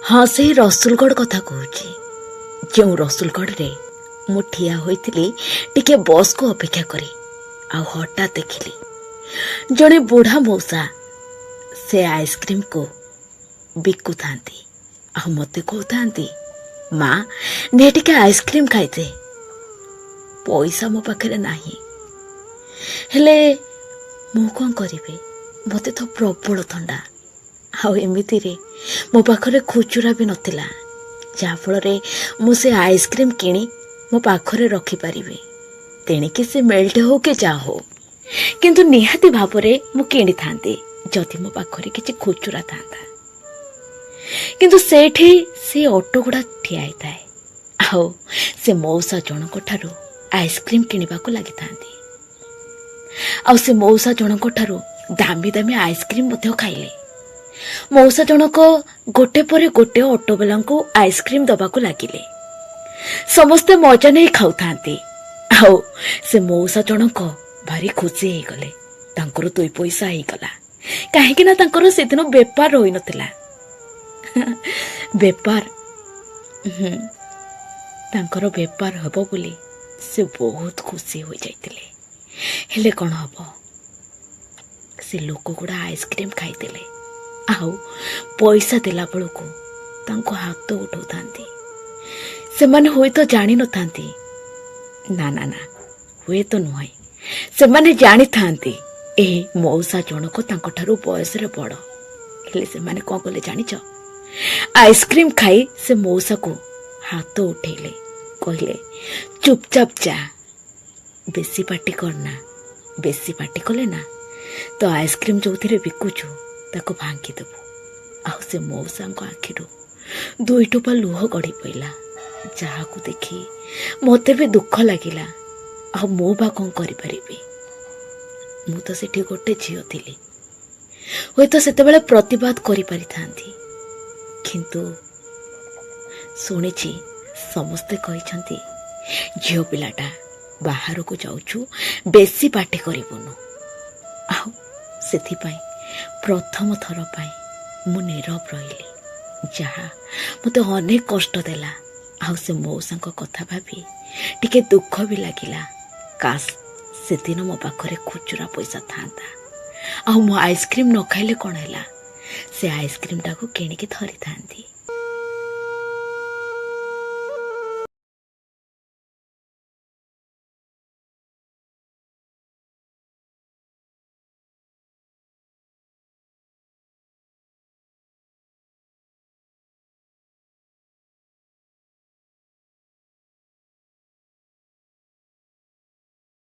हाँ से रसुलगढ़ कथा कहूँ जो रसुलगढ़ रे मु ठिया होइतिली टिके बस को अपेक्षा करी आ हठात देखिली जड़े बुढ़ा मौसा से आइसक्रीम को बिकु थांती आ मते कहतांती माँ ने टिके आइसक्रीम खाइते पैसा मो पाखरे नाही हेले मु कौन करिबे मते तो प्रबल थंडा आउ एमिति रे मो पाखरे खुचुरा भी नथिला जा फल रे मु से आइसक्रीम किणी मो पाखरे रखी पारिबे तेणिके से मेल्ट हो के जा हो किंतु निहाती भावरे मु किणी थांती जदि मो पाखरे किछि खुचुरा थांता किंतु सेठी से ऑटो गुड़ा ठिया थाए आउ से मौसा जनक ठारू आइसक्रीम किनिबाको लागि थांती आउ से मौसा जनक ठारू दामी दामी आइसक्रीम मध्य खाइले मौसा जनक गोटे परे गोटे ऑटो वाला आइसक्रीम दबाको लागिले समस्ते मजा नहीं खाऊ थांती आउ से मौसा जनक भारी खुशी हो गले तांकर 2 पैसा हो गला काहेकि ना तांकर सेदिन बेपार होई नथिला बेपार तांकर बेपार हबो बोली से बहुत खुशी हो जाइतिले हेले कोन हबो से लोक गुड़ा आइसक्रीम खाइतिले आउ पैसा देला बेलू तांको हाथ उठौ थांती से माने होय तो जानी न थांती ना ना ना हुए तो नुहे से माने जानी थांती ए मौसा जनक तांको ठारू बयस रे बड़ हेले से माने कोन कले जानी छ आइसक्रीम खाई से मौसा को हाथ उठेले कहले चुपचाप जा बेसी पार्टी करना बेसी पार्टी कले ना तो आइसक्रीम जो थे बिकुचु ताको भांगी देबू आउ से मौसा आखिरू 2 टोपा लुह गड़ी पड़ा जहा को देखी मते भी दुख लगिला आ मो बा कौन करि मु तो सेठी गोटे झियो थिली होय तो सेते बेले प्रतिवाद करि पारि थांती किंतु सुनिछि समस्ते कहिसंती झियो पिलाटा बाहर को जाउछु बेसी पार्टी करिबनु आ सेथि पई प्रथम थर पई मु नीरव रहिली जहा मते अनेक कष्ट देला आउ से मौसा कथा भाभी टिके दुख भी लगिला काश से दिन मो पाखरे खुचुरा पैसा थांता आ मो आइसक्रीम न खाइले कोन हैला से आइसक्रीम टाको किणी के धरी थांती।